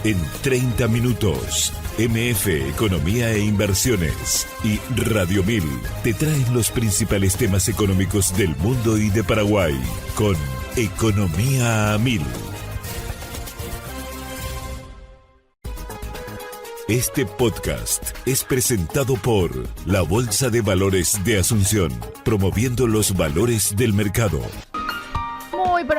En 30 minutos, MF Economía e Inversiones y Radio 1000 te traen los principales temas económicos del mundo y de Paraguay con Economía a 1000. Este podcast es presentado por la Bolsa de Valores de Asunción, promoviendo los valores del mercado.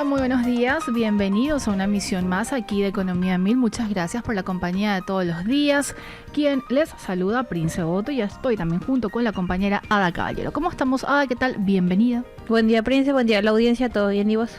Muy buenos días, bienvenidos a una emisión más aquí de Economía 1000. Muchas gracias por la compañía de todos los días. Quien les saluda, Prince Otto, y estoy también junto con la compañera Ada Caballero. ¿Cómo estamos, Ada? ¿Qué tal? Bienvenida. Buen día, Prince, buen día a la audiencia, ¿todo bien y vos?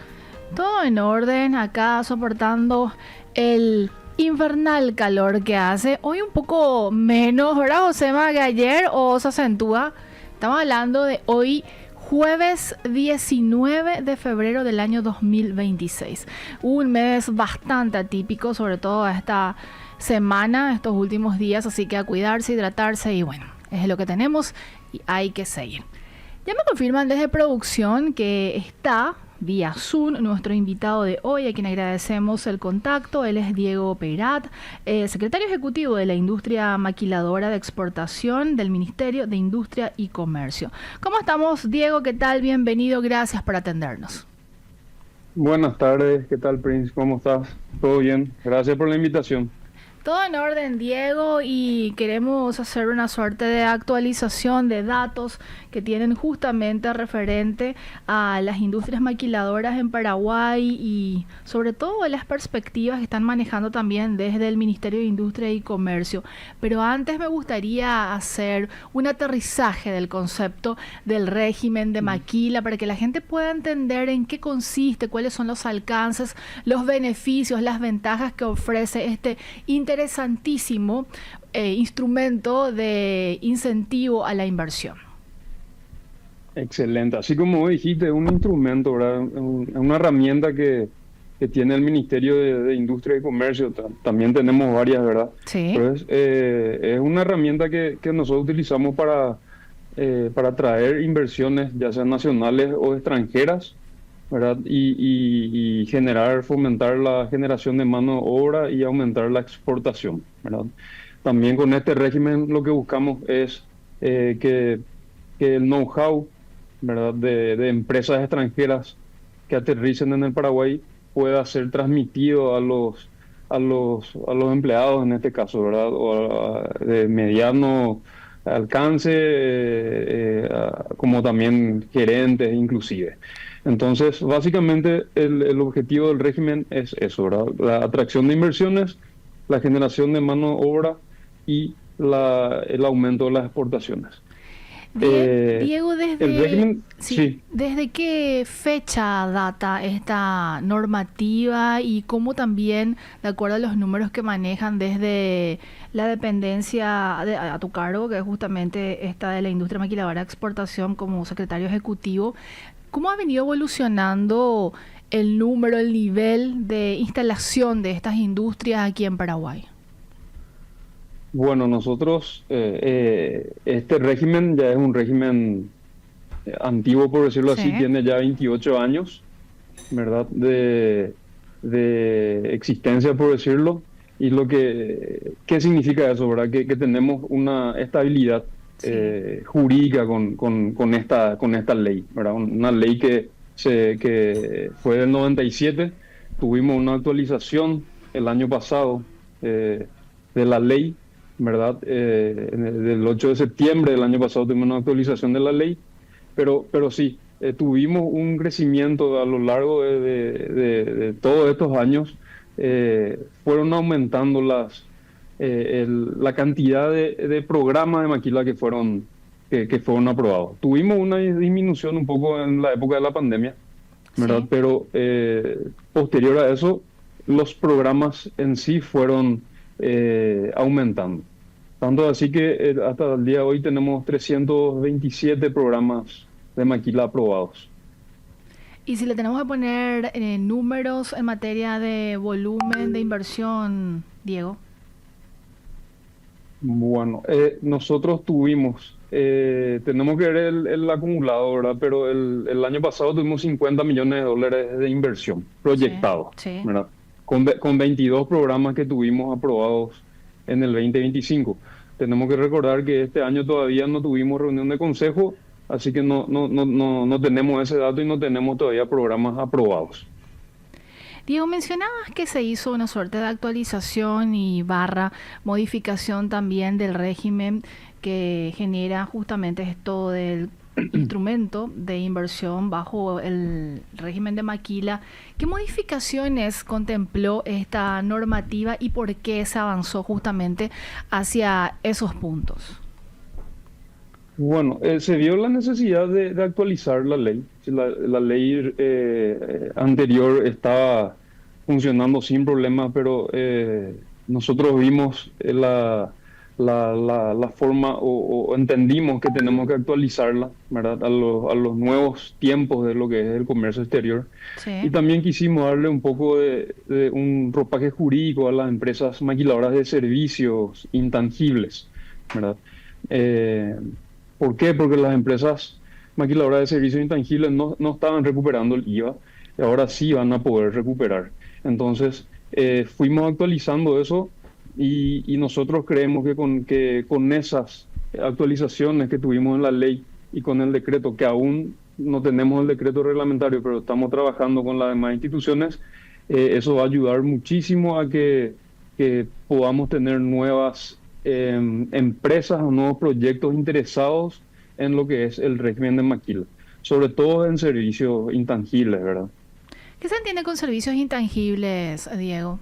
Todo en orden, acá soportando el infernal calor que hace. Hoy un poco menos, ¿verdad, Josema, que ayer, o se acentúa? Estamos hablando de hoy, jueves 19 de febrero del año 2026. Un mes bastante atípico, sobre todo esta semana, estos últimos días, así que a cuidarse, hidratarse y bueno, es lo que tenemos y hay que seguir. Ya me confirman desde producción que está vía Zoom nuestro invitado de hoy, a quien agradecemos el contacto. Él es Diego Peyrat, secretario ejecutivo de la industria maquiladora de exportación del Ministerio de Industria y Comercio. ¿Cómo estamos, Diego? ¿Qué tal? Bienvenido, gracias por atendernos. Buenas tardes, ¿qué tal, Prince? ¿Cómo estás? ¿Todo bien? Gracias por la invitación. Todo en orden, Diego, y queremos hacer una suerte de actualización de datos que tienen justamente referente a las industrias maquiladoras en Paraguay y sobre todo las perspectivas que están manejando también desde el Ministerio de Industria y Comercio. Pero antes me gustaría hacer un aterrizaje del concepto del régimen de maquila para que la gente pueda entender en qué consiste, cuáles son los alcances, los beneficios, las ventajas que ofrece este interesantísimo instrumento de incentivo a la inversión. Excelente. Así como vos dijiste, un instrumento, ¿verdad? Una herramienta que tiene el Ministerio de Industria y Comercio. También tenemos varias, ¿verdad? Sí. Pero es una herramienta que nosotros utilizamos para atraer inversiones, ya sean nacionales o extranjeras, ¿verdad? Y fomentar la generación de mano de obra y aumentar la exportación, ¿verdad? También con este régimen lo que buscamos es que el know-how, ¿verdad? de empresas extranjeras que aterricen en el Paraguay pueda ser transmitido a los empleados en este caso, ¿verdad? O de mediano alcance, como también gerentes inclusive. Entonces, básicamente el objetivo del régimen es eso, ¿verdad? La atracción de inversiones, la generación de mano de obra y el aumento de las exportaciones. Diego, el régimen, sí. ¿Desde qué fecha data esta normativa y cómo también, de acuerdo a los números que manejan desde la dependencia a tu cargo, que es justamente esta de la industria maquiladora de exportación como secretario ejecutivo, cómo ha venido evolucionando el número, el nivel de instalación de estas industrias aquí en Paraguay? Bueno, nosotros, este régimen ya es un régimen antiguo, por decirlo así, tiene ya 28 años, ¿verdad? De existencia, por decirlo. Y ¿qué significa eso, verdad? Que tenemos una estabilidad jurídica con esta ley, ¿verdad? Una ley que fue del 97, tuvimos una actualización el año pasado de la ley, ¿verdad? Del 8 de septiembre del año pasado tuvimos una actualización de la ley, pero sí, tuvimos un crecimiento a lo largo de todos estos años. Fueron aumentando la cantidad de programas de maquila que fueron aprobados. Tuvimos una disminución un poco en la época de la pandemia, ¿verdad? Sí. Pero posterior a eso, los programas en sí fueron aumentando. Tanto así que hasta el día de hoy tenemos 327 programas de maquila aprobados. Y si le tenemos que poner números en materia de volumen de inversión, Diego. Bueno, nosotros tenemos que ver el acumulado, ¿verdad? Pero el año pasado tuvimos $50 millones de inversión proyectado, sí. ¿verdad? con 22 programas que tuvimos aprobados en el 2025. Tenemos que recordar que este año todavía no tuvimos reunión de consejo, así que no tenemos ese dato y no tenemos todavía programas aprobados. Diego, mencionabas que se hizo una suerte de actualización y barra modificación también del régimen que genera justamente esto del instrumento de inversión bajo el régimen de maquila. ¿Qué modificaciones contempló esta normativa y por qué se avanzó justamente hacia esos puntos? Bueno, se vio la necesidad de actualizar la ley. La ley anterior estaba funcionando sin problemas, pero nosotros vimos la forma o entendimos que tenemos que actualizarla, ¿verdad? A los nuevos tiempos de lo que es el comercio exterior. Sí. Y también quisimos darle un poco de un ropaje jurídico a las empresas maquiladoras de servicios intangibles, ¿verdad? ¿Por qué? Porque las empresas maquiladoras de servicios intangibles no estaban recuperando el IVA y ahora sí van a poder recuperar. Entonces, fuimos actualizando eso y nosotros creemos que con esas actualizaciones que tuvimos en la ley y con el decreto, que aún no tenemos el decreto reglamentario, pero estamos trabajando con las demás instituciones, eso va a ayudar muchísimo a que podamos tener nuevas empresas o nuevos proyectos interesados en lo que es el régimen de maquila, sobre todo en servicios intangibles, ¿verdad? ¿Qué se entiende con servicios intangibles, Diego?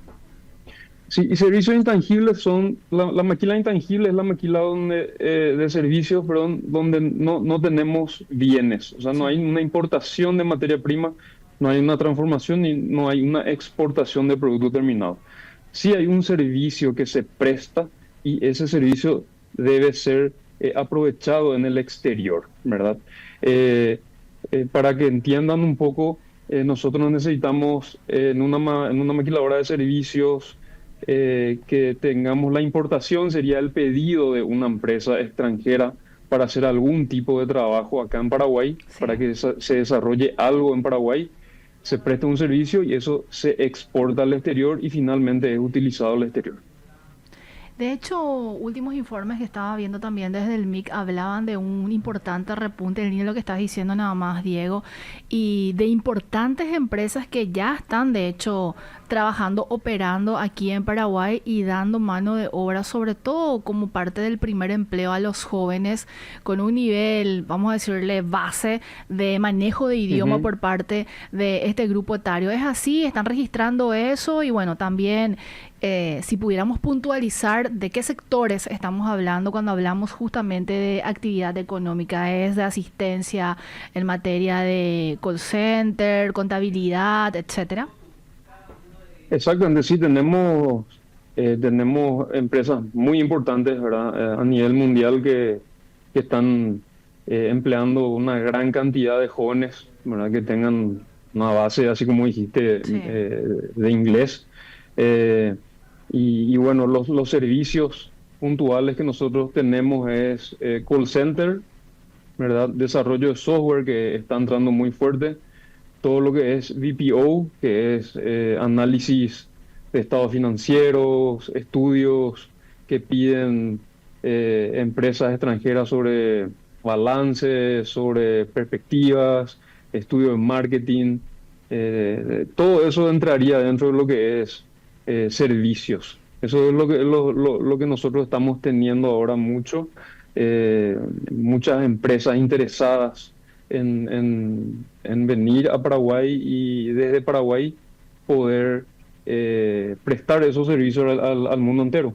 Sí, y servicios intangibles son, la maquila intangible es la maquila de servicios, perdón, donde no tenemos bienes, o sea, no hay una importación de materia prima, no hay una transformación y no hay una exportación de producto terminado. Sí hay un servicio que se presta y ese servicio debe ser aprovechado en el exterior, ¿verdad? Para que entiendan un poco, nosotros necesitamos en una maquiladora de servicios que tengamos la importación, sería el pedido de una empresa extranjera para hacer algún tipo de trabajo acá en Paraguay, sí, para que se desarrolle algo en Paraguay, se presta un servicio y eso se exporta al exterior y finalmente es utilizado al exterior. De hecho, últimos informes que estaba viendo también desde el MIC hablaban de un importante repunte, en línea de lo que estás diciendo nada más, Diego, y de importantes empresas que ya están, de hecho, trabajando, operando aquí en Paraguay y dando mano de obra, sobre todo como parte del primer empleo a los jóvenes, con un nivel, vamos a decirle, base de manejo de idioma por parte de este grupo etario. ¿Es así? ¿Están registrando eso? Y bueno, también si pudiéramos puntualizar de qué sectores estamos hablando cuando hablamos justamente de actividad económica, ¿es de asistencia en materia de call center, contabilidad, etcétera? Exactamente, sí, tenemos empresas muy importantes, ¿verdad? A nivel mundial que están empleando una gran cantidad de jóvenes, ¿verdad? Que tengan una base, así como dijiste, sí, de inglés. Y bueno, los servicios puntuales que nosotros tenemos es call center, ¿verdad? Desarrollo de software que está entrando muy fuerte. Todo lo que es BPO, que es análisis de estados financieros, estudios que piden empresas extranjeras sobre balances, sobre perspectivas, estudios de marketing. Todo eso entraría dentro de lo que es servicios. Eso es lo que nosotros estamos teniendo ahora mucho. Muchas empresas interesadas en venir a Paraguay y desde Paraguay poder prestar esos servicios al mundo entero.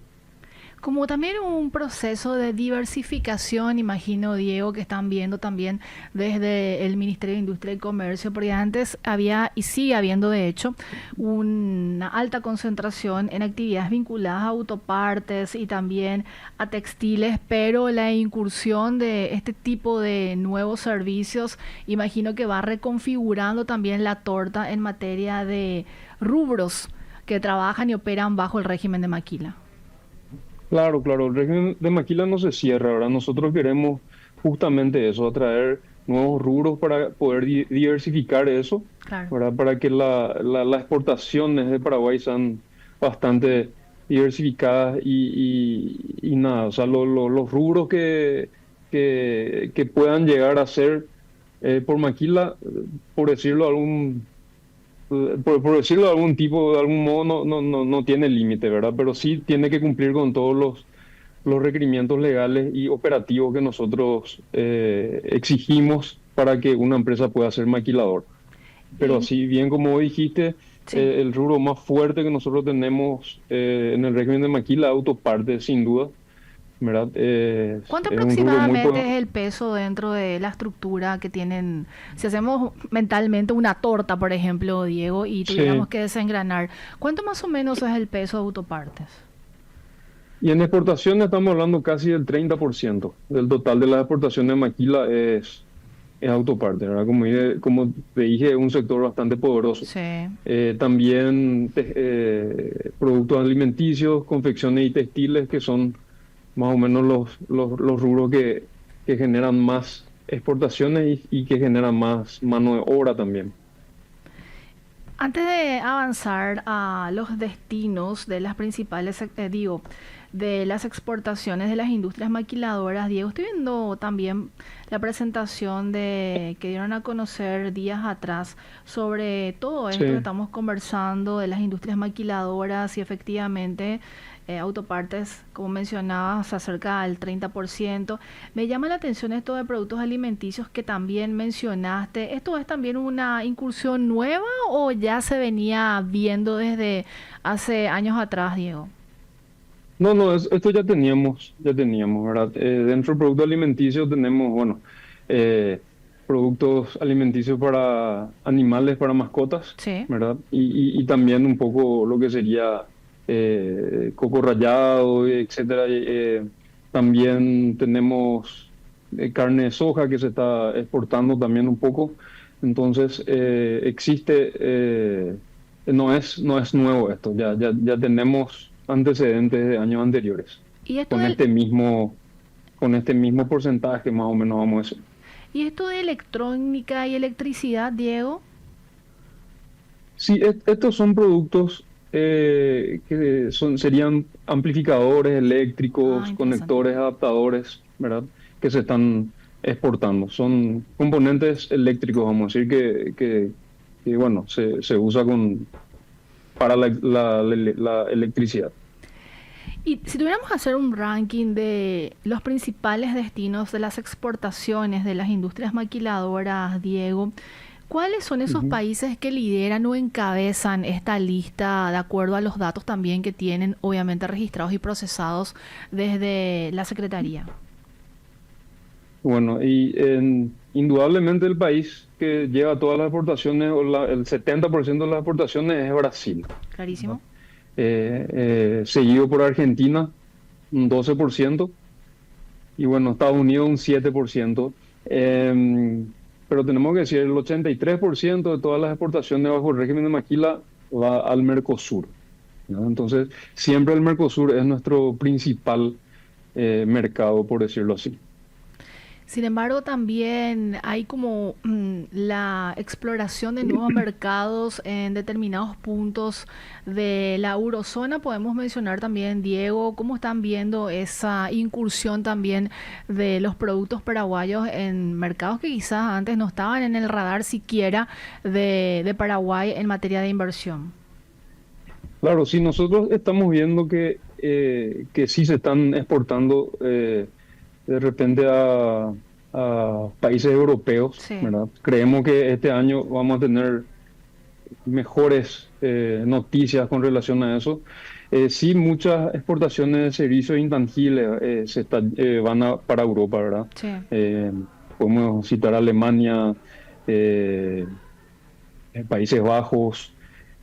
Como también un proceso de diversificación, imagino, Diego, que están viendo también desde el Ministerio de Industria y Comercio, porque antes había, y sigue habiendo de hecho, una alta concentración en actividades vinculadas a autopartes y también a textiles, pero la incursión de este tipo de nuevos servicios, imagino que va reconfigurando también la torta en materia de rubros que trabajan y operan bajo el régimen de maquila. Claro, el régimen de maquila no se cierra, ¿verdad? Nosotros queremos justamente eso, atraer nuevos rubros para poder diversificar eso, Claro. ¿verdad? Para que las exportaciones de Paraguay sean bastante diversificadas y nada, o sea, los rubros que puedan llegar a ser por maquila, por decirlo por decirlo de algún tipo, de algún modo, no tiene límite, ¿verdad? Pero sí tiene que cumplir con todos los requerimientos legales y operativos que nosotros exigimos para que una empresa pueda ser maquilador. Pero Y, así bien como dijiste, sí. el rubro más fuerte que nosotros tenemos en el régimen de maquila, autopartes, sin duda, ¿verdad? ¿Cuánto Es un rubro muy... aproximadamente es el peso dentro de la estructura que tienen? Si hacemos mentalmente una torta, por ejemplo, Diego, y tuviéramos Sí. que desengranar, ¿cuánto más o menos es el peso de autopartes? Y en exportaciones estamos hablando casi del 30% del total de las exportaciones de maquila es autoparte, ¿verdad? Como te dije, es un sector bastante poderoso. Sí. También productos alimenticios, confecciones y textiles, que son más o menos los rubros que generan más exportaciones y que generan más mano de obra también. Antes de avanzar a los destinos de las principales, de las exportaciones de las industrias maquiladoras, Diego, estoy viendo también la presentación que dieron a conocer días atrás sobre todo esto que Sí. estamos conversando de las industrias maquiladoras y efectivamente autopartes, como mencionabas, se acerca al 30%. Me llama la atención esto de productos alimenticios que también mencionaste. ¿Esto es también una incursión nueva o ya se venía viendo desde hace años atrás, Diego? No, esto ya teníamos, ¿verdad? Dentro del producto alimenticio tenemos, bueno, eh, productos alimenticios para animales, para mascotas, Sí. ¿verdad? Y también un poco lo que sería coco rallado, etcétera. También tenemos carne de soja que se está exportando también un poco. Entonces, no es nuevo esto, ya tenemos antecedentes de años anteriores, Y esto con del, con este mismo porcentaje más o menos vamos a decir. y esto de electrónica y electricidad, Diego. Sí, estos son productos serían amplificadores Ah, eléctricos, interesante. conectores, adaptadores, ¿verdad? Que se están exportando. Son componentes eléctricos, vamos a decir, que, bueno, se usa para la electricidad. Y si tuviéramos que hacer un ranking de los principales destinos de las exportaciones de las industrias maquiladoras, Diego, ¿cuáles son esos Ujú. países que lideran o encabezan esta lista de acuerdo a los datos también que tienen obviamente registrados y procesados desde la Secretaría? Bueno, indudablemente el país que lleva todas las exportaciones, el 70% de las exportaciones es Brasil, ¿no? Clarísimo. Seguido por Argentina, un 12%, y bueno, Estados Unidos un 7%. Pero tenemos que decir, el 83% de todas las exportaciones bajo el régimen de maquila va al Mercosur, ¿no? Entonces, siempre el Mercosur es nuestro principal mercado, por decirlo así. Sin embargo, también hay como la exploración de nuevos mercados en determinados puntos de la eurozona. Podemos mencionar también, Diego, cómo están viendo esa incursión también de los productos paraguayos en mercados que quizás antes no estaban en el radar siquiera de Paraguay en materia de inversión. Claro, sí, nosotros estamos viendo que sí se están exportando de repente a países europeos, Sí. ¿verdad? Creemos que este año vamos a tener mejores noticias con relación a eso. Sí, muchas exportaciones de servicios intangibles para Europa, ¿verdad? Sí. Eh, Podemos citar Alemania, eh, Países Bajos,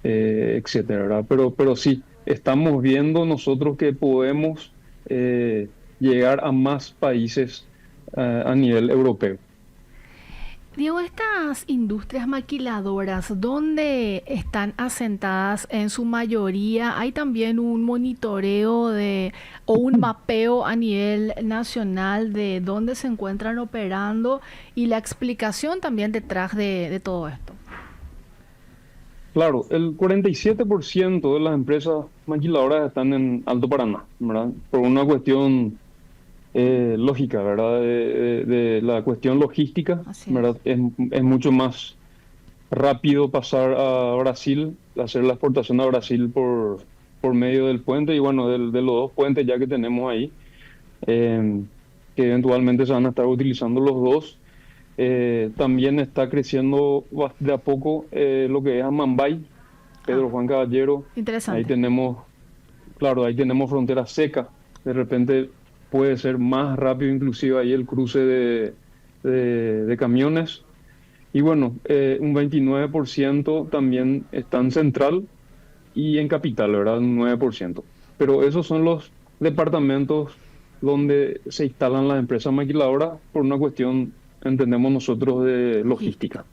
etcétera, ¿verdad? Pero sí, estamos viendo nosotros que podemos llegar a más países a nivel europeo. Diego, estas industrias maquiladoras, ¿dónde están asentadas en su mayoría? ¿Hay también un monitoreo o un mapeo a nivel nacional de dónde se encuentran operando y la explicación también detrás de todo esto? Claro, el 47% de las empresas maquiladoras están en Alto Paraná, ¿verdad? Por una cuestión lógica, ¿verdad? De la cuestión logística, Así ¿verdad? es. Es mucho más rápido pasar a Brasil, hacer la exportación a Brasil por medio del puente y bueno, de los dos puentes ya que tenemos ahí, eh, que eventualmente se van a estar utilizando los dos. También está creciendo de a poco lo que es Amambay, Ah, Pedro Juan Caballero. Ahí interesante. tenemos, claro, ahí tenemos frontera seca. De repente puede ser más rápido inclusive ahí el cruce de camiones. Y bueno, un 29% también está en Central y en Capital, ¿verdad? Un 9%. Pero esos son los departamentos donde se instalan las empresas maquiladoras por una cuestión, entendemos nosotros, de Logística. logística.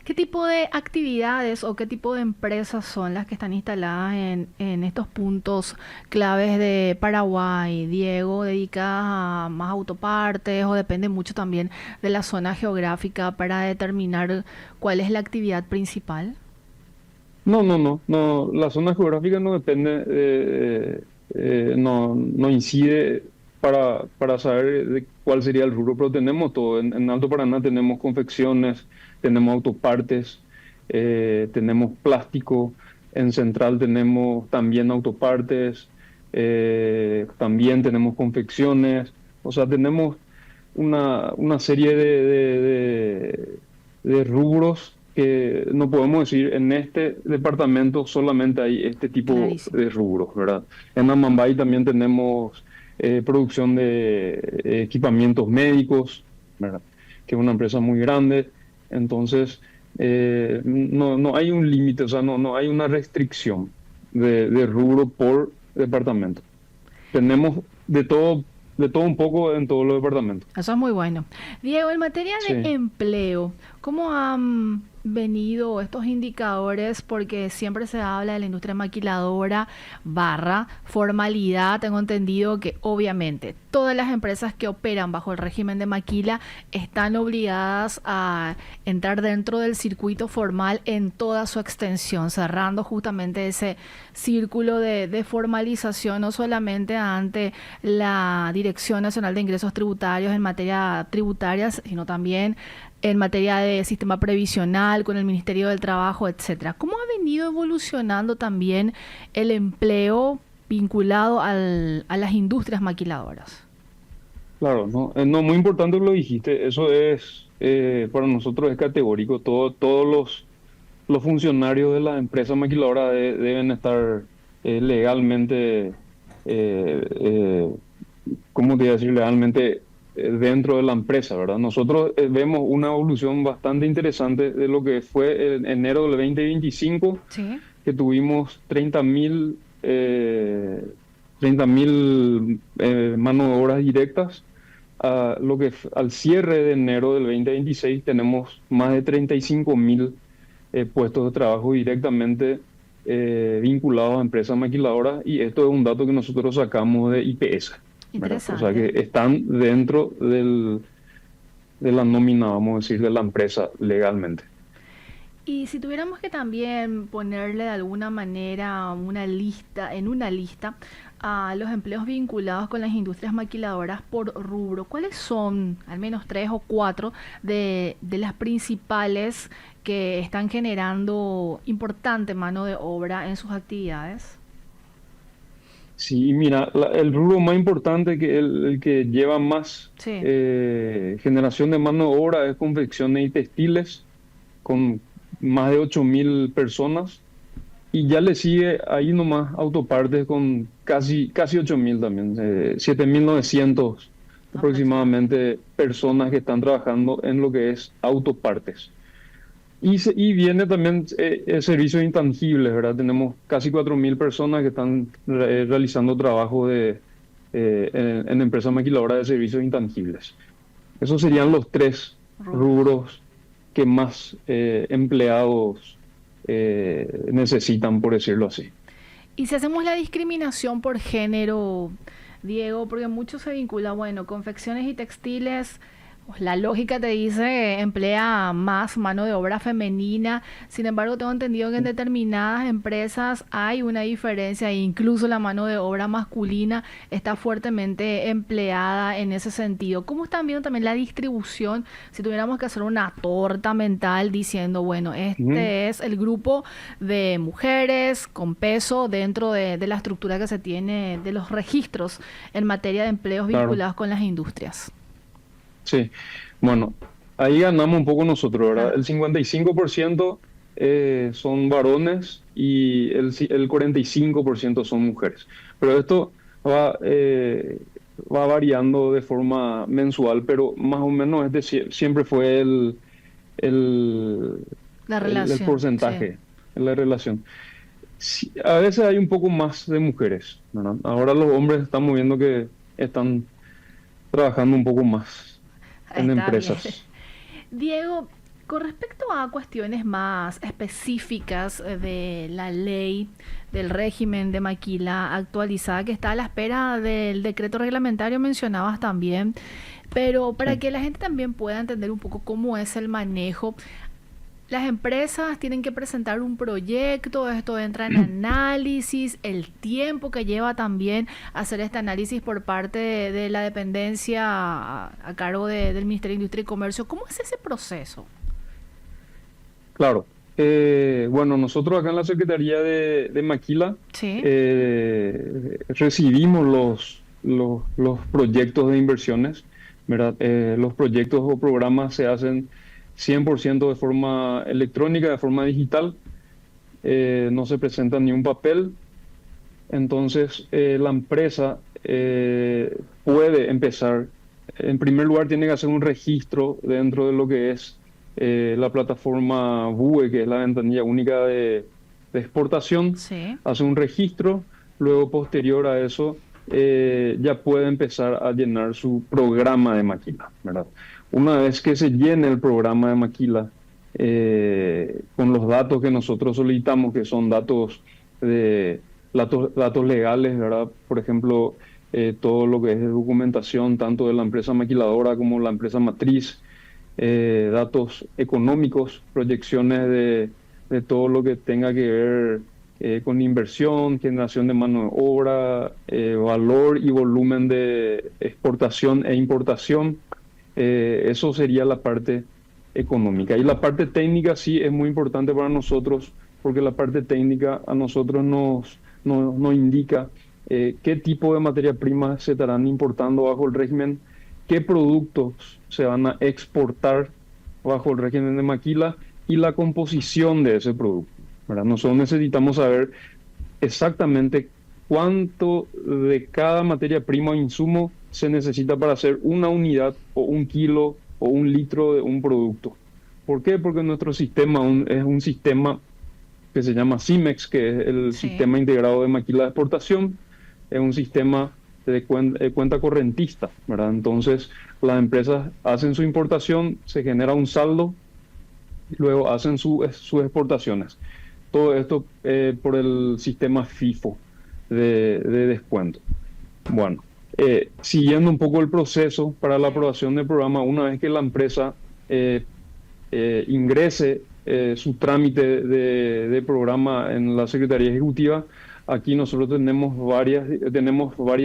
¿Qué tipo de actividades o qué tipo de empresas son las que están instaladas en estos puntos claves de Paraguay, Diego, dedicadas a más autopartes o depende mucho también de la zona geográfica para determinar cuál es la actividad principal? No, la zona geográfica no depende, no incide para saber de cuál sería el rubro, pero tenemos todo. En Alto Paraná tenemos confecciones, tenemos autopartes, tenemos plástico, en Central tenemos también autopartes, también tenemos confecciones, o sea, tenemos una serie de rubros que no podemos decir en este departamento solamente hay este tipo Clarísimo. de rubros, ¿verdad? En Amambay también tenemos producción de equipamientos médicos, ¿verdad? Que es una empresa muy grande, entonces no hay un límite, o sea, no hay una restricción de rubro por departamento. Tenemos de todo un poco en todos los departamentos. Eso es muy bueno. Diego, en materia de Sí. empleo, ¿cómo han venido estos indicadores? Porque siempre se habla de la industria maquiladora barra formalidad. Tengo entendido que obviamente todas las empresas que operan bajo el régimen de maquila están obligadas a entrar dentro del circuito formal en toda su extensión, cerrando justamente ese círculo de formalización, no solamente ante la Dirección Nacional de Ingresos Tributarios en materia tributaria, sino también en materia de sistema previsional, con el Ministerio del Trabajo, etcétera. ¿Cómo ha venido evolucionando también el empleo vinculado a las industrias maquiladoras? Claro, no, muy importante lo dijiste, eso es, para nosotros es categórico, todos los funcionarios de las empresas maquiladoras deben estar legalmente, eh, ¿cómo te iba a decir? Legalmente dentro de la empresa, ¿verdad? Nosotros vemos una evolución bastante interesante de lo que fue en enero del 2025, Sí, que tuvimos 30.000 mano de obras directas. Al cierre de enero del 2026 tenemos más de 35.000 puestos de trabajo directamente vinculados a empresas maquiladoras y esto es un dato que nosotros sacamos de IPS, ¿verdad? O sea interesante. que están dentro de la nómina, vamos a decir, de la empresa legalmente. Y si tuviéramos que también ponerle de alguna manera en una lista a los empleos vinculados con las industrias maquiladoras por rubro, ¿cuáles son, al menos tres o cuatro, de las principales que están generando importante mano de obra en sus actividades? Sí, mira, el rubro más importante, que el que lleva más Sí, generación de mano de obra es confecciones y textiles, con más de 8.000 personas. Y ya le sigue ahí nomás autopartes con casi 8.000 también, 7.900 aproximadamente. aproximadamente personas que están trabajando en lo que es autopartes. Y viene también servicios intangibles, ¿verdad? Tenemos casi 4.000 personas que están realizando trabajo en empresas maquiladoras de servicios intangibles. Esos serían los tres Rubros. rubros que más empleados necesitan, por decirlo así. Y si hacemos la discriminación por género, Diego, porque mucho se vincula, bueno, confecciones y textiles, pues la lógica te dice emplea más mano de obra femenina. Sin embargo, tengo entendido que en determinadas empresas hay una diferencia e incluso la mano de obra masculina está fuertemente empleada en ese sentido. ¿Cómo están viendo también la distribución? Si tuviéramos que hacer una torta mental diciendo, bueno, este es el grupo de mujeres con peso dentro de la estructura que se tiene de los registros en materia de empleos vinculados con las industrias. Sí, bueno, ahí ganamos un poco nosotros, ¿verdad? El 55% son varones y el 45% son mujeres. Pero esto va variando de forma mensual, pero más o menos siempre fue La el relación, porcentaje, sí. la relación. Sí, a veces hay un poco más de mujeres, ¿verdad? Ahora los hombres estamos viendo que están trabajando un poco más en Está empresas. bien. Diego, con respecto a cuestiones más específicas de la ley del régimen de maquila actualizada que está a la espera del decreto reglamentario, mencionabas también, pero para que la gente también pueda entender un poco cómo es el manejo, las empresas tienen que presentar un proyecto, esto entra en análisis, el tiempo que lleva también hacer este análisis por parte de la dependencia a cargo del Ministerio de Industria y Comercio. ¿Cómo es ese proceso? Claro. Bueno, nosotros acá en la Secretaría de Maquila Sí. recibimos los proyectos de inversiones, ¿verdad? Los proyectos o programas se hacen 100% de forma electrónica, de forma digital, no se presenta ni un papel. Entonces, la empresa puede empezar, en primer lugar tiene que hacer un registro dentro de lo que es la plataforma BUE, que es la ventanilla única de exportación. Sí. Hace un registro, luego posterior a eso ya puede empezar a llenar su programa de maquila, ¿verdad? Una vez que se llene el programa de maquila con los datos que nosotros solicitamos, que son datos legales, ¿verdad? Por ejemplo, todo lo que es de documentación, tanto de la empresa maquiladora como la empresa matriz, datos económicos, proyecciones de todo lo que tenga que ver con inversión, generación de mano de obra, valor y volumen de exportación e importación. Eso sería la parte económica. Y la parte técnica sí es muy importante para nosotros, porque la parte técnica a nosotros nos indica qué tipo de materia prima se estarán importando bajo el régimen, qué productos se van a exportar bajo el régimen de maquila y la composición de ese producto, ¿verdad? Nosotros necesitamos saber exactamente cuánto de cada materia prima o insumo se necesita para hacer una unidad o un kilo o un litro de un producto. ¿Por qué? Porque nuestro sistema es un sistema que se llama CIMEX, que es el Sistema Integrado de Maquila de Exportación. Es un sistema de cuenta correntista, ¿verdad? Entonces, las empresas hacen su importación, se genera un saldo, y luego hacen sus exportaciones. Todo esto por el sistema FIFO de descuento. Bueno, siguiendo un poco el proceso para la aprobación del programa, una vez que la empresa ingrese su trámite de programa en la Secretaría Ejecutiva, aquí nosotros tenemos varias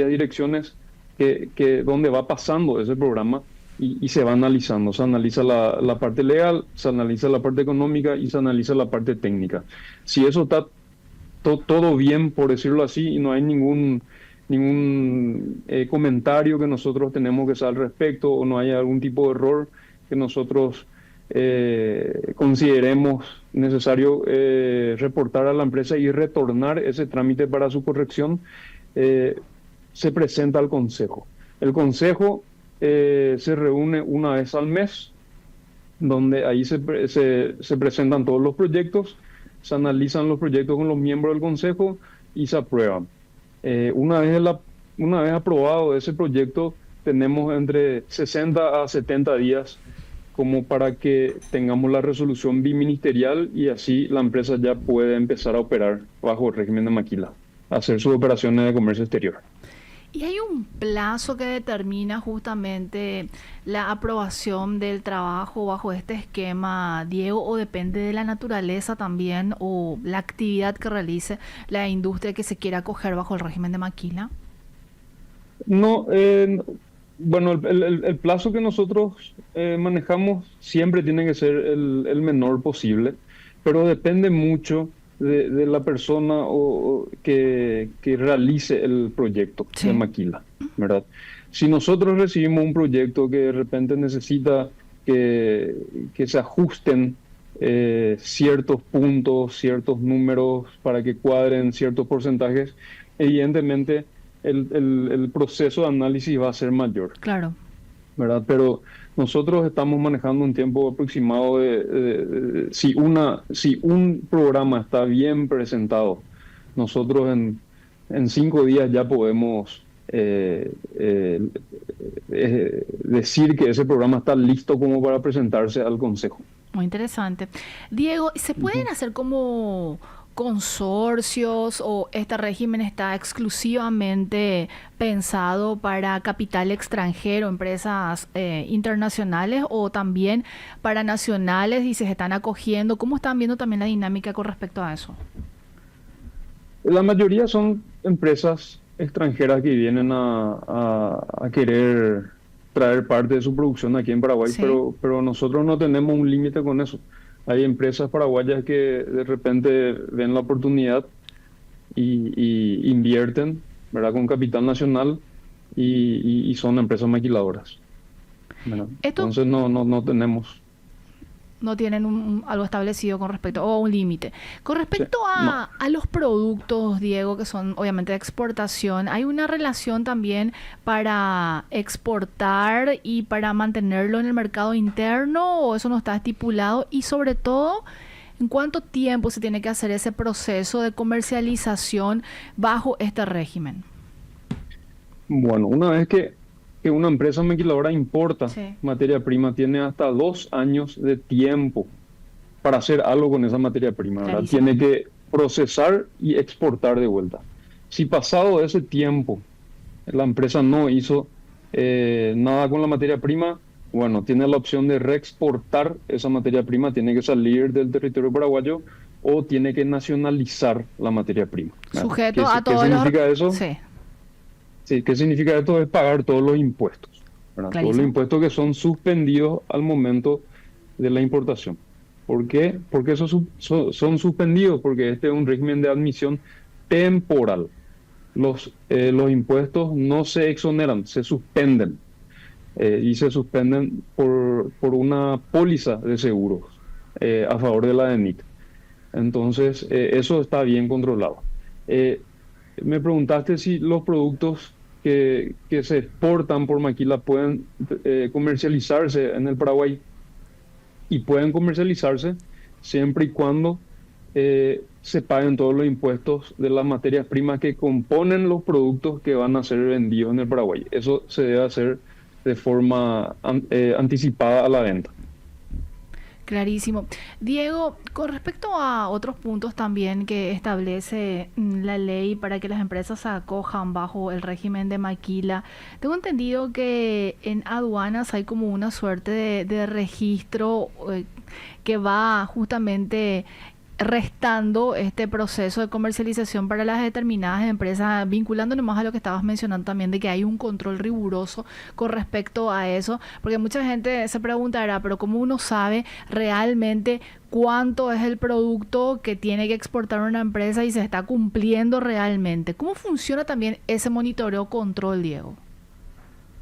direcciones donde va pasando ese programa y se va analizando. Se analiza la parte legal, se analiza la parte económica y se analiza la parte técnica. Si eso está todo bien, por decirlo así, y no hay ningún comentario que nosotros tenemos que hacer al respecto, o no hay algún tipo de error que nosotros consideremos necesario reportar a la empresa y retornar ese trámite para su corrección, se presenta al Consejo. El Consejo se reúne una vez al mes, donde ahí se presentan todos los proyectos, se analizan los proyectos con los miembros del Consejo y se aprueban. Una vez aprobado ese proyecto, tenemos entre 60 a 70 días como para que tengamos la resolución biministerial y así la empresa ya puede empezar a operar bajo el régimen de maquila, hacer sus operaciones de comercio exterior. ¿Y hay un plazo que determina justamente la aprobación del trabajo bajo este esquema, Diego, o depende de la naturaleza también o la actividad que realice la industria que se quiera acoger bajo el régimen de maquila? No, bueno, el plazo que nosotros manejamos siempre tiene que ser el menor posible, pero depende mucho de la persona que realice el proyecto Sí. de maquila, ¿verdad? Si nosotros recibimos un proyecto que de repente necesita que se ajusten ciertos puntos, ciertos números para que cuadren ciertos porcentajes, evidentemente el proceso de análisis va a ser mayor, Claro. ¿verdad? Pero nosotros estamos manejando un tiempo aproximado si un programa está bien presentado, nosotros en 5 días ya podemos decir que ese programa está listo como para presentarse al Consejo. Muy interesante. Diego, ¿se pueden hacer como consorcios o este régimen está exclusivamente pensado para capital extranjero, empresas internacionales o también para nacionales y se están acogiendo? ¿Cómo están viendo también la dinámica con respecto a eso? La mayoría son empresas extranjeras que vienen a querer traer parte de su producción aquí en Paraguay, Sí. pero nosotros no tenemos un límite con eso. Hay empresas paraguayas que de repente ven la oportunidad y invierten, ¿verdad? Con capital nacional y son empresas maquiladoras, ¿verdad? Esto Entonces no tenemos. no tienen algo establecido con respecto, o un límite. Con respecto no. a los productos, Diego, que son obviamente de exportación, ¿hay una relación también para exportar y para mantenerlo en el mercado interno o eso no está estipulado? Y sobre todo, ¿en cuánto tiempo se tiene que hacer ese proceso de comercialización bajo este régimen? Bueno, una vez que una empresa maquiladora importa Sí. materia prima, tiene hasta 2 años de tiempo para hacer algo con esa materia prima, ¿verdad? Clarísimo. Tiene que procesar y exportar de vuelta. Si pasado ese tiempo la empresa no hizo nada con la materia prima, bueno, tiene la opción de reexportar esa materia prima, tiene que salir del territorio paraguayo o tiene que nacionalizar la materia prima, ¿verdad? Sujeto a ¿Qué todos significa eso? Sí, Sí, ¿qué significa esto? Es pagar todos los impuestos, ¿verdad? Todos los clarísimo. impuestos que son suspendidos al momento de la importación. ¿Por qué? Porque esos son suspendidos, porque este es un régimen de admisión temporal. Los impuestos no se exoneran, se suspenden. Y se suspenden por una póliza de seguros a favor de la DENIT. Entonces, eso está bien controlado. Me preguntaste si los productos que se exportan por maquila pueden comercializarse en el Paraguay, y pueden comercializarse siempre y cuando se paguen todos los impuestos de las materias primas que componen los productos que van a ser vendidos en el Paraguay. Eso se debe hacer de forma anticipada a la venta. Clarísimo. Diego, con respecto a otros puntos también que establece la ley para que las empresas se acojan bajo el régimen de maquila, tengo entendido que en aduanas hay como una suerte de registro que va justamente restando este proceso de comercialización para las determinadas empresas, vinculándonos más a lo que estabas mencionando también de que hay un control riguroso con respecto a eso, porque mucha gente se preguntará, pero ¿cómo uno sabe realmente cuánto es el producto que tiene que exportar una empresa y se está cumpliendo realmente? ¿Cómo funciona también ese monitoreo control, Diego?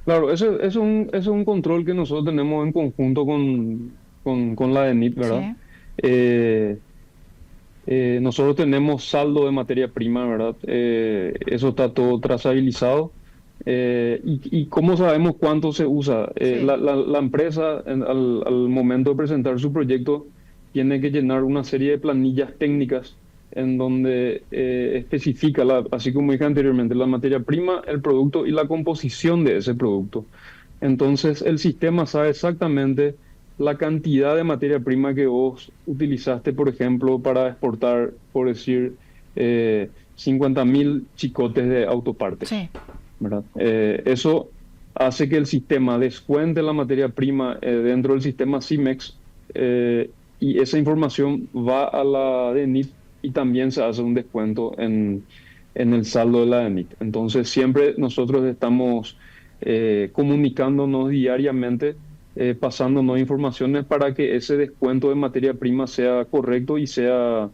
Claro, eso es un control que nosotros tenemos en conjunto con la DENIT, ¿verdad? Sí. Nosotros tenemos saldo de materia prima, ¿verdad? Eso está todo trazabilizado. ¿Y cómo sabemos cuánto se usa? Sí. La empresa, al momento de presentar su proyecto, tiene que llenar una serie de planillas técnicas en donde especifica, así como dije anteriormente, la materia prima, el producto y la composición de ese producto. Entonces, el sistema sabe exactamente la cantidad de materia prima que vos utilizaste, por ejemplo, para exportar, por decir, 50.000 chicotes de autopartes, Sí. ¿verdad? Eso hace que el sistema descuente la materia prima dentro del sistema CIMEX, y esa información va a la DENIT y también se hace un descuento en el saldo de la DENIT. Entonces siempre nosotros estamos comunicándonos diariamente, pasándonos informaciones para que ese descuento de materia prima sea correcto y sea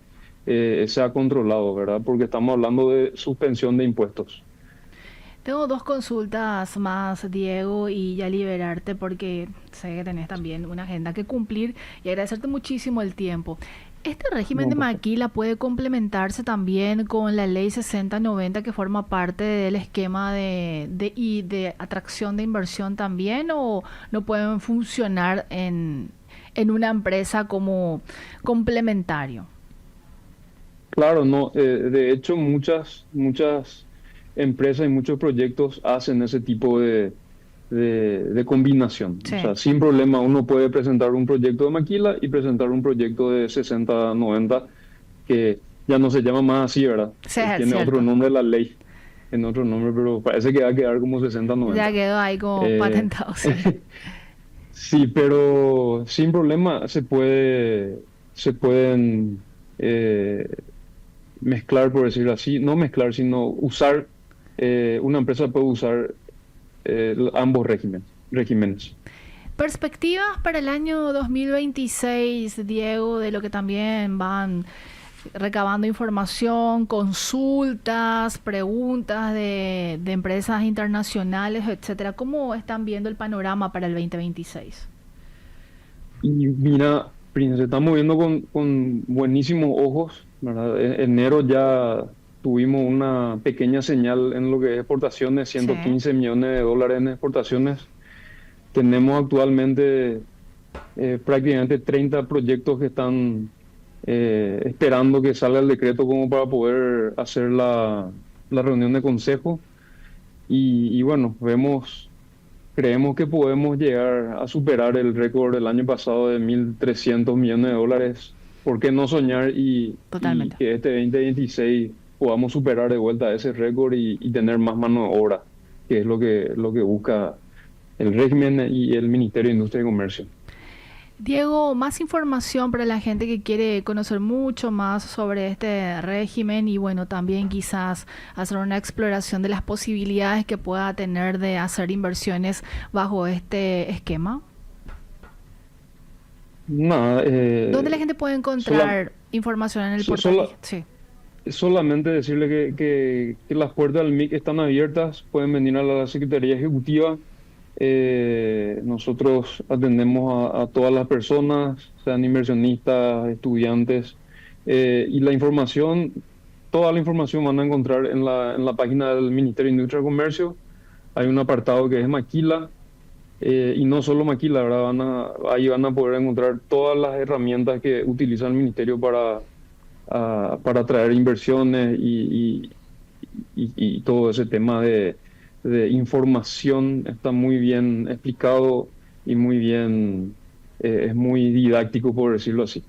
controlado, ¿verdad? Porque estamos hablando de suspensión de impuestos. Tengo dos consultas más, Diego, y ya liberarte porque sé que tenés también una agenda que cumplir y agradecerte muchísimo el tiempo. ¿Este régimen No, de por favor. maquila puede complementarse también con la ley 6090 que forma parte del esquema de atracción de inversión también, o no pueden funcionar en una empresa como complementario? Claro, no. De hecho, muchas empresas y muchos proyectos hacen ese tipo de combinación. Sí. O sea, sin problema uno puede presentar un proyecto de maquila y presentar un proyecto de 6090, que ya no se llama más así, ¿verdad? Sí, Tiene cierto. otro nombre la ley, en otro nombre, pero parece que va a quedar como 6090. Ya quedó ahí como Eh, patentado, sí. Sí, pero sin problema se pueden mezclar, por decirlo así, no mezclar, sino usar, una empresa puede usar ambos regímenes. Perspectivas para el año 2026, Diego, de lo que también van recabando información, consultas, preguntas de empresas internacionales, etcétera. ¿Cómo están viendo el panorama para el 2026? Y mira, Prince, se está moviendo con buenísimos ojos, ¿verdad? En enero ya tuvimos una pequeña señal en lo que es exportaciones, Sí. 115 millones de dólares en exportaciones. Tenemos actualmente prácticamente 30 proyectos que están esperando que salga el decreto como para poder hacer la reunión de consejo. Y bueno, creemos que podemos llegar a superar el récord del año pasado de 1.300 millones de dólares. ¿Por qué no soñar y Totalmente. que este 2026 podamos superar de vuelta ese récord y tener más mano de obra, que es lo que busca el régimen y el Ministerio de Industria y Comercio? Diego, más información para la gente que quiere conocer mucho más sobre este régimen y bueno, también quizás hacer una exploración de las posibilidades que pueda tener de hacer inversiones bajo este esquema. Nada, ¿Dónde la gente puede encontrar información en el portal? Sí. solamente decirle que las puertas del MIC están abiertas, pueden venir a la Secretaría Ejecutiva. Nosotros atendemos a todas las personas, sean inversionistas, estudiantes, y toda la información van a encontrar en la página del Ministerio de Industria y Comercio. Hay un apartado que es Maquila, y no solo Maquila, ¿verdad? Ahí van a poder encontrar todas las herramientas que utiliza el Ministerio para atraer inversiones y todo ese tema de información está muy bien explicado y muy bien, es muy didáctico, por decirlo así.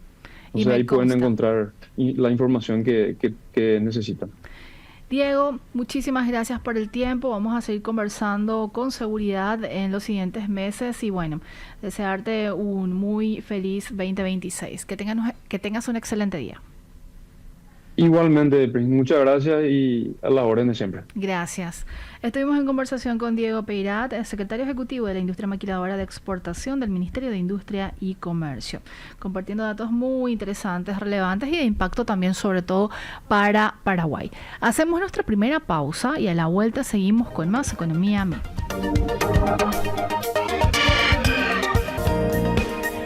Y O sea, me ahí pueden consta. encontrar la información que necesitan. Diego, muchísimas gracias por el tiempo. Vamos a seguir conversando con seguridad en los siguientes meses y bueno, desearte un muy feliz 2026. Que tengas un excelente día. Igualmente, Prince, muchas gracias y a las órdenes siempre. Gracias. Estuvimos en conversación con Diego Peirat, el secretario ejecutivo de la industria maquiladora de exportación del Ministerio de Industria y Comercio, compartiendo datos muy interesantes, relevantes y de impacto también, sobre todo para Paraguay. Hacemos nuestra primera pausa y a la vuelta seguimos con más Economía Mil.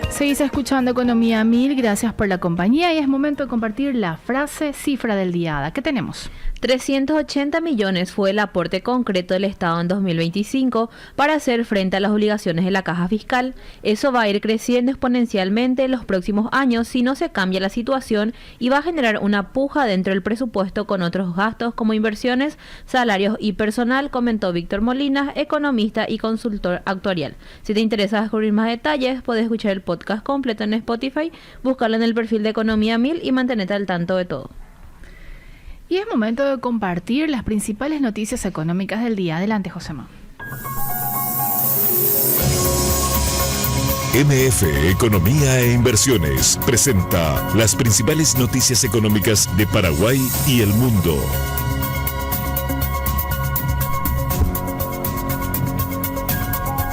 Seguís escuchando Economía Mil, gracias por la compañía y es momento de compartir la frase cifra del día. ¿Qué tenemos? 380 millones fue el aporte concreto del Estado en 2025 para hacer frente a las obligaciones de la caja fiscal. Eso va a ir creciendo exponencialmente en los próximos años si no se cambia la situación y va a generar una puja dentro del presupuesto con otros gastos como inversiones, salarios y personal, comentó Víctor Molinas, economista y consultor actuarial. Si te interesa descubrir más detalles, puedes escuchar el podcast completo en Spotify, buscarlo en el perfil de Economía 1000 y mantenerte al tanto de todo. Y es momento de compartir las principales noticias económicas del día. Adelante, Josema. MF Economía e Inversiones presenta las principales noticias económicas de Paraguay y el mundo.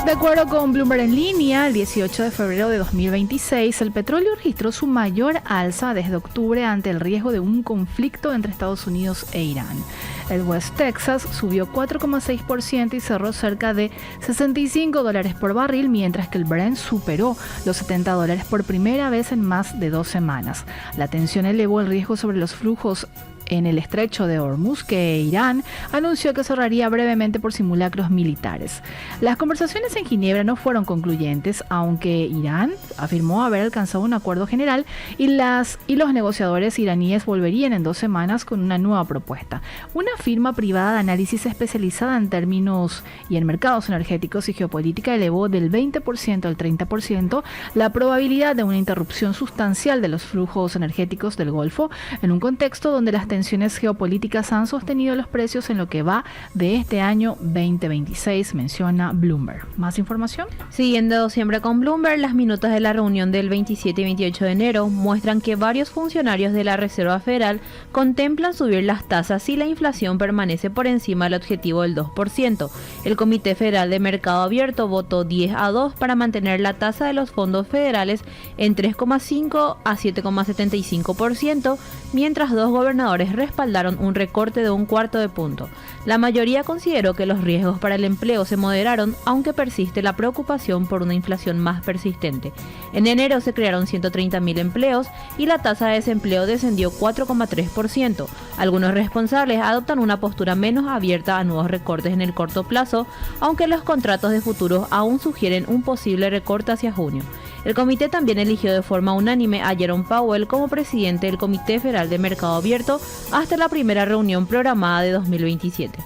De acuerdo con Bloomberg en línea, el 18 de febrero de 2026, el petróleo registró su mayor alza desde octubre ante el riesgo de un conflicto entre Estados Unidos e Irán. El West Texas subió 4,6% y cerró cerca de $65 por barril, mientras que el Brent superó los $70 por primera vez en más de 2 semanas. La tensión elevó el riesgo sobre los flujos en el estrecho de Hormuz, que Irán anunció que cerraría brevemente por simulacros militares. Las conversaciones en Ginebra no fueron concluyentes, aunque Irán afirmó haber alcanzado un acuerdo general y los negociadores iraníes volverían en 2 semanas con una nueva propuesta. Una firma privada de análisis especializada en términos y en mercados energéticos y geopolítica elevó del 20% al 30% la probabilidad de una interrupción sustancial de los flujos energéticos del Golfo en un contexto donde las tensiones geopolíticas han sostenido los precios en lo que va de este año 2026, menciona Bloomberg. ¿Más información? Siguiendo siempre con Bloomberg, las minutas de la reunión del 27 y 28 de enero muestran que varios funcionarios de la Reserva Federal contemplan subir las tasas si la inflación permanece por encima del objetivo del 2%. El Comité Federal de Mercado Abierto votó 10-2 para mantener la tasa de los fondos federales en 3,5 a 7,75%, mientras 2 gobernadores respaldaron un recorte de 1/4 punto. La mayoría consideró que los riesgos para el empleo se moderaron, aunque persiste la preocupación por una inflación más persistente. En enero se crearon 130.000 empleos y la tasa de desempleo descendió 4,3%. Algunos responsables adoptan una postura menos abierta a nuevos recortes en el corto plazo, aunque los contratos de futuros aún sugieren un posible recorte hacia junio. El comité también eligió de forma unánime a Jerome Powell como presidente del Comité Federal de Mercado Abierto hasta la primera reunión programada de 2027.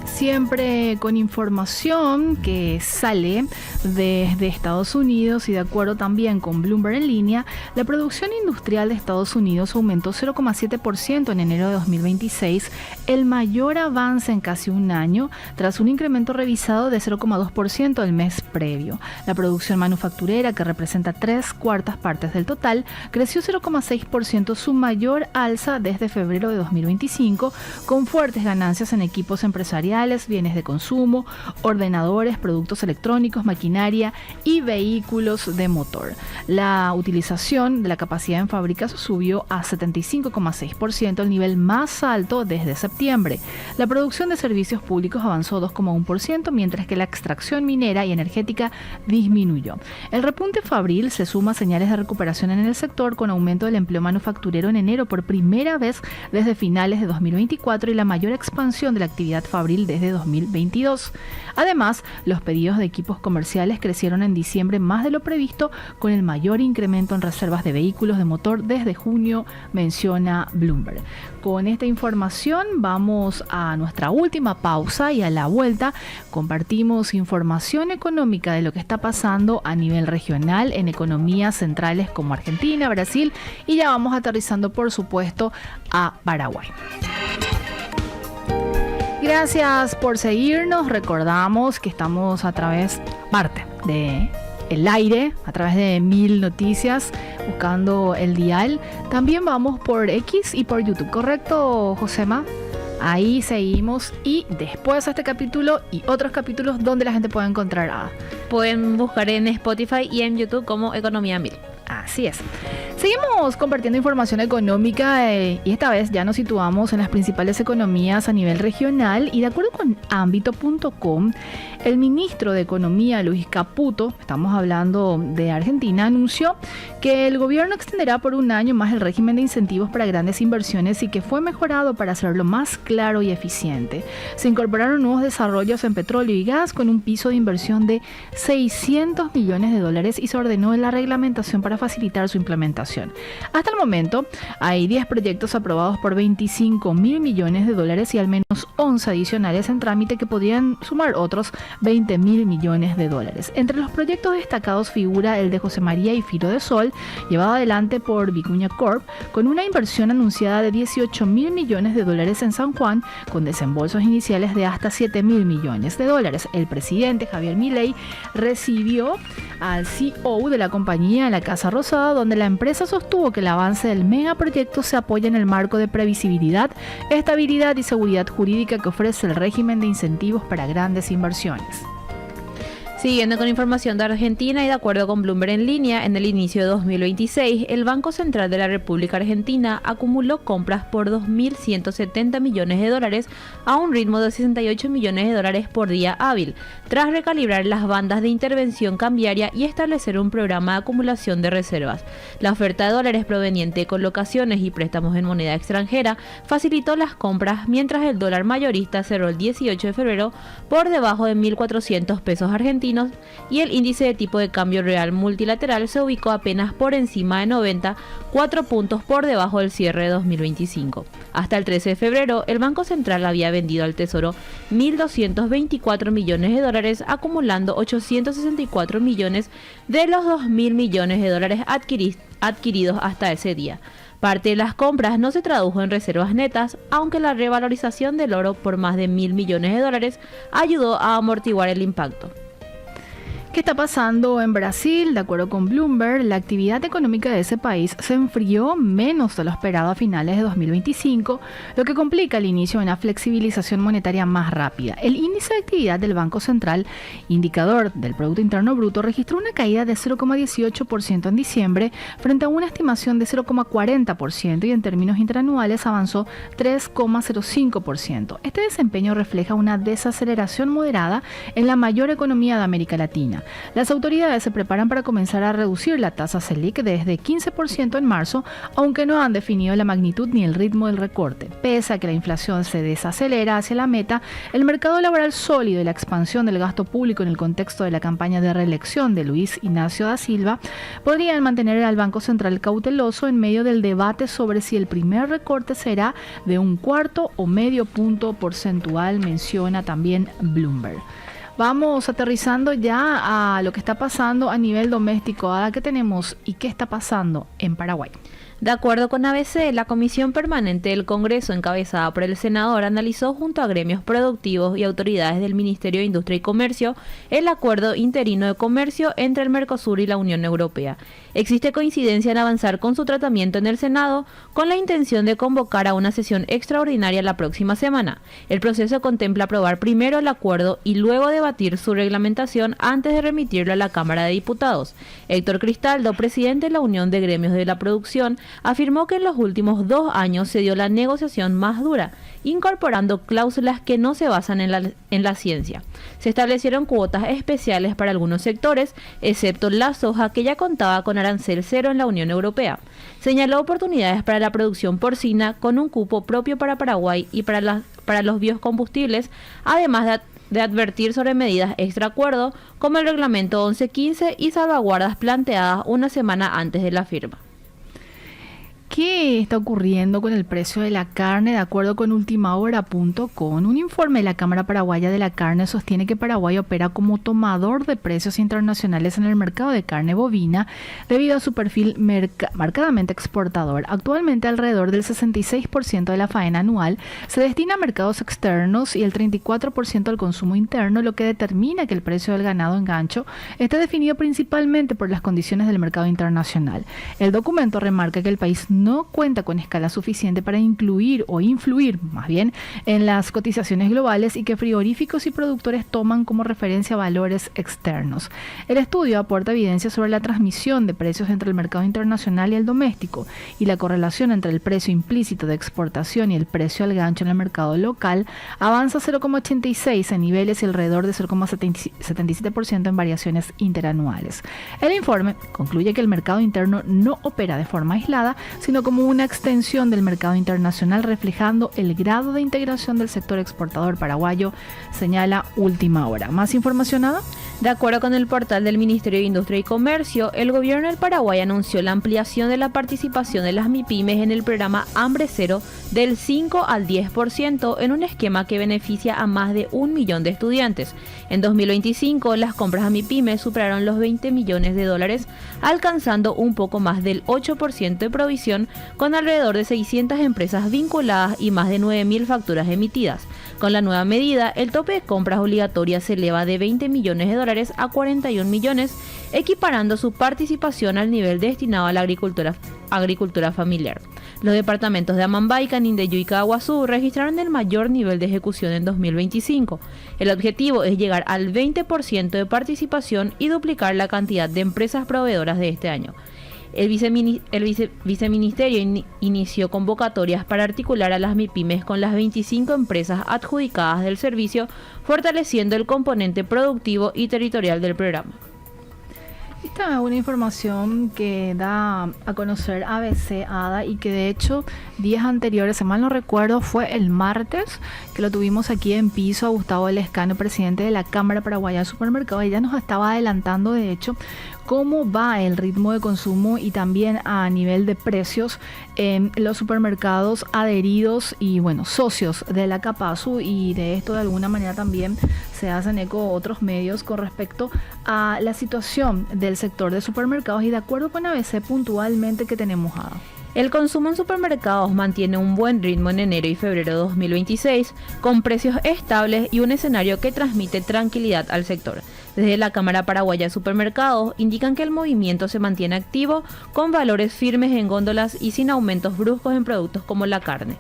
Siempre con información que sale desde Estados Unidos y de acuerdo también con Bloomberg en línea, la producción industrial de Estados Unidos aumentó 0,7% en enero de 2026, el mayor avance en casi un año, tras un incremento revisado de 0,2% el mes previo. La producción manufacturera, que representa 3/4 partes del total, creció 0,6%, su mayor alza desde febrero de 2025, con fuertes ganancias en equipos empresariales, bienes de consumo, ordenadores, productos electrónicos, maquinaria y vehículos de motor. La utilización de la capacidad en fábricas subió a 75,6%, el nivel más alto desde septiembre. La producción de servicios públicos avanzó 2,1%, mientras que la extracción minera y energética disminuyó. El repunte fabril se suma a señales de recuperación en el sector, con aumento del empleo manufacturero en enero por primera vez desde finales de 2024 y la mayor expansión de la actividad fabril desde 2022. Además, los pedidos de equipos comerciales crecieron en diciembre más de lo previsto, con el mayor incremento en reservas de vehículos de motor desde junio, menciona Bloomberg. Con esta información vamos a nuestra última pausa y a la vuelta compartimos información económica de lo que está pasando a nivel regional en economías centrales como Argentina, Brasil, y ya vamos aterrizando, por supuesto, a Paraguay. Gracias por seguirnos. Recordamos que estamos a través, parte de el aire, a través de 1000 Noticias, buscando el dial. También vamos por X y por YouTube, ¿correcto, Josema? Ahí seguimos, y después de este capítulo y otros capítulos, ¿dónde la gente puede encontrar? Pueden buscar en Spotify y en YouTube como Economía 1000. Así es. Seguimos compartiendo información económica y esta vez ya nos situamos en las principales economías a nivel regional y de acuerdo con ámbito.com, el ministro de Economía Luis Caputo, estamos hablando de Argentina, anunció que el gobierno extenderá por un año más el régimen de incentivos para grandes inversiones y que fue mejorado para hacerlo más claro y eficiente. Se incorporaron nuevos desarrollos en petróleo y gas con un piso de inversión de $600 millones y se ordenó la reglamentación para facilitar su implementación. Hasta el momento hay 10 proyectos aprobados por $25 mil millones y al menos 11 adicionales en trámite que podrían sumar otros $20 mil millones. Entre los proyectos destacados figura el de José María y Firo de Sol, llevado adelante por Vicuña Corp, con una inversión anunciada de $18 mil millones en San Juan, con desembolsos iniciales de hasta $7 mil millones. El presidente Javier Milei recibió al CEO de la compañía en la Casa Rosada, donde la empresa sostuvo que el avance del megaproyecto se apoya en el marco de previsibilidad, estabilidad y seguridad jurídica que ofrece el régimen de incentivos para grandes inversiones. Siguiendo con información de Argentina y de acuerdo con Bloomberg en línea, en el inicio de 2026, el Banco Central de la República Argentina acumuló compras por $2.170 millones a un ritmo de $68 millones por día hábil, tras recalibrar las bandas de intervención cambiaria y establecer un programa de acumulación de reservas. La oferta de dólares proveniente de colocaciones y préstamos en moneda extranjera facilitó las compras, mientras el dólar mayorista cerró el 18 de febrero por debajo de 1.400 pesos argentinos y el índice de tipo de cambio real multilateral se ubicó apenas por encima de 90, 4 puntos por debajo del cierre de 2025. Hasta el 13 de febrero, el Banco Central había vendido al Tesoro $1.224 millones, acumulando $864 millones de los $2.000 millones adquiridos hasta ese día. Parte de las compras no se tradujo en reservas netas, aunque la revalorización del oro por más de $1.000 millones ayudó a amortiguar el impacto. ¿Qué está pasando en Brasil? De acuerdo con Bloomberg, la actividad económica de ese país se enfrió menos de lo esperado a finales de 2025, lo que complica el inicio de una flexibilización monetaria más rápida. El índice de actividad del Banco Central, indicador del Producto Interno Bruto, registró una caída de 0,18% en diciembre frente a una estimación de 0,40% y en términos interanuales avanzó 3,05%. Este desempeño refleja una desaceleración moderada en la mayor economía de América Latina. Las autoridades se preparan para comenzar a reducir la tasa Selic desde 15% en marzo, aunque no han definido la magnitud ni el ritmo del recorte. Pese a que la inflación se desacelera hacia la meta, el mercado laboral sólido y la expansión del gasto público en el contexto de la campaña de reelección de Luis Ignacio da Silva podrían mantener al Banco Central cauteloso en medio del debate sobre si el primer recorte será de 1/4 o medio punto porcentual, menciona también Bloomberg. Vamos aterrizando ya a lo que está pasando a nivel doméstico. ¿A qué tenemos y qué está pasando en Paraguay? De acuerdo con ABC, la Comisión Permanente del Congreso, encabezada por el senador, analizó junto a gremios productivos y autoridades del Ministerio de Industria y Comercio el acuerdo interino de comercio entre el Mercosur y la Unión Europea. Existe coincidencia en avanzar con su tratamiento en el Senado, con la intención de convocar a una sesión extraordinaria la próxima semana. El proceso contempla aprobar primero el acuerdo y luego debatir su reglamentación antes de remitirlo a la Cámara de Diputados. Héctor Cristaldo, presidente de la Unión de Gremios de la Producción, afirmó que en los últimos 2 años se dio la negociación más dura, incorporando cláusulas que no se basan en la ciencia. Se establecieron cuotas especiales para algunos sectores, excepto la soja, que ya contaba con arancel cero en la Unión Europea. Señaló oportunidades para la producción porcina con un cupo propio para Paraguay y para los biocombustibles, además de advertir sobre medidas extraacuerdo como el reglamento 1115 y salvaguardas planteadas una semana antes de la firma. ¿Qué está ocurriendo con el precio de la carne? De acuerdo con ultimahora.com, un informe de la Cámara Paraguaya de la Carne sostiene que Paraguay opera como tomador de precios internacionales en el mercado de carne bovina debido a su perfil marcadamente exportador. Actualmente alrededor del 66% de la faena anual se destina a mercados externos y el 34% al consumo interno, lo que determina que el precio del ganado en gancho esté definido principalmente por las condiciones del mercado internacional. El documento remarca que el país no no cuenta con escala suficiente para incluir o influir más bien en las cotizaciones globales y que frigoríficos y productores toman como referencia valores externos. El estudio aporta evidencia sobre la transmisión de precios entre el mercado internacional y el doméstico y la correlación entre el precio implícito de exportación y el precio al gancho en el mercado local avanza 0,86 en niveles y alrededor de 0,77% en variaciones interanuales. El informe concluye que el mercado interno no opera de forma aislada, sino como una extensión del mercado internacional, reflejando el grado de integración del sector exportador paraguayo, señala Última Hora. ¿Más información, Ada? De acuerdo con el portal del Ministerio de Industria y Comercio, el gobierno del Paraguay anunció la ampliación de la participación de las MIPYMES en el programa Hambre Cero del 5 al 10% en un esquema que beneficia a más de 1 millón de estudiantes. En 2025, las compras a MIPYMES superaron los $20 millones, alcanzando un poco más del 8% de provisión, con alrededor de 600 empresas vinculadas y más de 9.000 facturas emitidas. Con la nueva medida, el tope de compras obligatorias se eleva de $20 millones a 41 millones, equiparando su participación al nivel destinado a la agricultura familiar. Los departamentos de Amambay, Canindeyú y Caaguazú registraron el mayor nivel de ejecución en 2025. El objetivo es llegar al 20% de participación y duplicar la cantidad de empresas proveedoras de este año. El viceministerio inició convocatorias para articular a las MIPYMES con las 25 empresas adjudicadas del servicio, fortaleciendo el componente productivo y territorial del programa. Esta es una información que da a conocer ABC, Ada, y que de hecho días anteriores, si mal no recuerdo, fue el martes que lo tuvimos aquí en piso a Gustavo Lescano, presidente de la Cámara Paraguaya de Supermercados. Ella nos estaba adelantando, de hecho, cómo va el ritmo de consumo y también a nivel de precios en los supermercados adheridos y socios de la Capasu, y de esto de alguna manera también se hacen eco otros medios con respecto a la situación del sector de supermercados, y de acuerdo con ABC puntualmente que tenemos, Ada. El consumo en supermercados mantiene un buen ritmo en enero y febrero de 2026, con precios estables y un escenario que transmite tranquilidad al sector. Desde la Cámara Paraguaya de Supermercados indican que el movimiento se mantiene activo, con valores firmes en góndolas y sin aumentos bruscos en productos como la carne.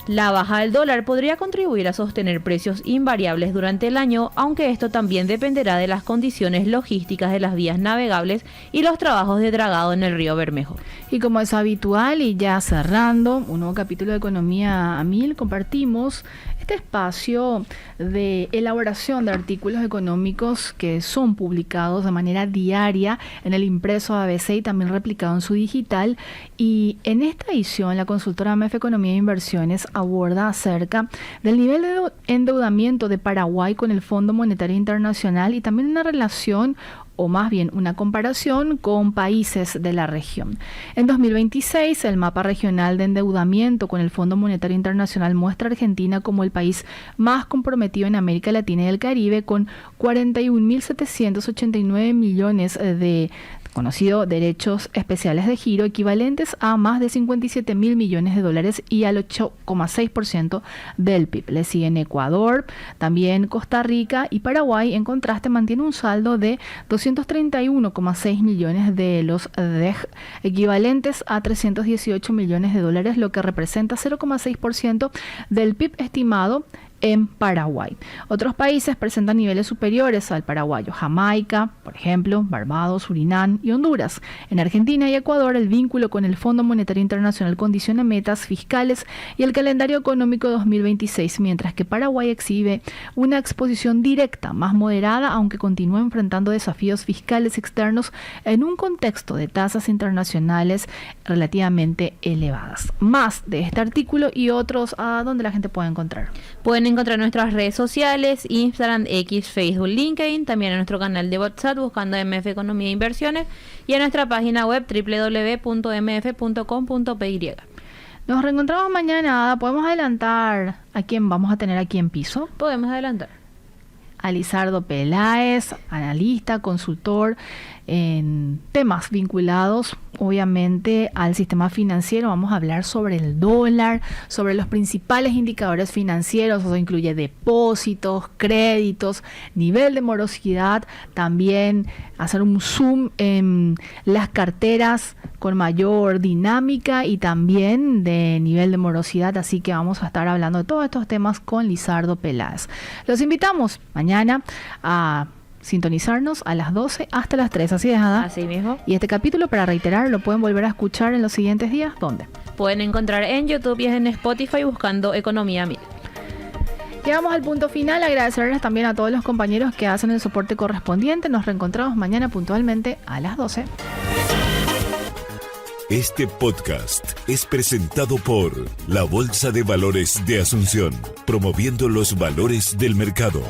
La baja del dólar podría contribuir a sostener precios invariables durante el año, aunque esto también dependerá de las condiciones logísticas de las vías navegables y los trabajos de dragado en el río Bermejo. Y como es habitual, y ya cerrando un nuevo capítulo de Economía a Mil, compartimos este espacio de elaboración de artículos económicos que son publicados de manera diaria en el impreso ABC y también replicado en su digital. Y en esta edición, la consultora AMF Economía e Inversiones aborda acerca del nivel de endeudamiento de Paraguay con el Fondo Monetario Internacional y también una relación, o más bien una comparación con países de la región. En 2026, el mapa regional de endeudamiento con el Fondo Monetario Internacional muestra a Argentina como el país más comprometido en América Latina y el Caribe, con 41.789 millones de conocido derechos especiales de giro, equivalentes a más de 57.000 millones de dólares y al 8,6% del PIB. Le siguen Ecuador, también Costa Rica, y Paraguay, en contraste, mantiene un saldo de 231,6 millones de los DEG, equivalentes a 318 millones de dólares, lo que representa 0,6% del PIB estimado en Paraguay. Otros países presentan niveles superiores al paraguayo: Jamaica, por ejemplo, Barbados, Surinam y Honduras. En Argentina y Ecuador, el vínculo con el Fondo Monetario Internacional condiciona metas fiscales y el calendario económico 2026, mientras que Paraguay exhibe una exposición directa más moderada, aunque continúa enfrentando desafíos fiscales externos en un contexto de tasas internacionales relativamente elevadas. Más de este artículo y otros, ¿a dónde la gente puede encontrar? Pueden encontrar nuestras redes sociales: Instagram, X, Facebook, LinkedIn, también en nuestro canal de WhatsApp buscando MF Economía e Inversiones, y en nuestra página web www.mf.com.py. Nos reencontramos mañana, Ada. ¿Podemos adelantar a quién vamos a tener aquí en piso? Podemos adelantar. A Lizardo Peláez, analista, consultor en temas vinculados obviamente al sistema financiero, vamos a hablar sobre el dólar, sobre los principales indicadores financieros, eso incluye depósitos, créditos, nivel de morosidad, también hacer un zoom en las carteras con mayor dinámica y también de nivel de morosidad, así que vamos a estar hablando de todos estos temas con Lizardo Peláez. Los invitamos mañana a sintonizarnos a las 12 hasta las 3, ¿así es, Ada? Así mismo. Y este capítulo, para reiterar, lo pueden volver a escuchar en los siguientes días. ¿Dónde? Pueden encontrar en YouTube y en Spotify buscando Economía 1000. Llegamos al punto final. Agradecerles también a todos los compañeros que hacen el soporte correspondiente. Nos reencontramos mañana puntualmente a las 12. Este podcast es presentado por la Bolsa de Valores de Asunción, promoviendo los valores del mercado.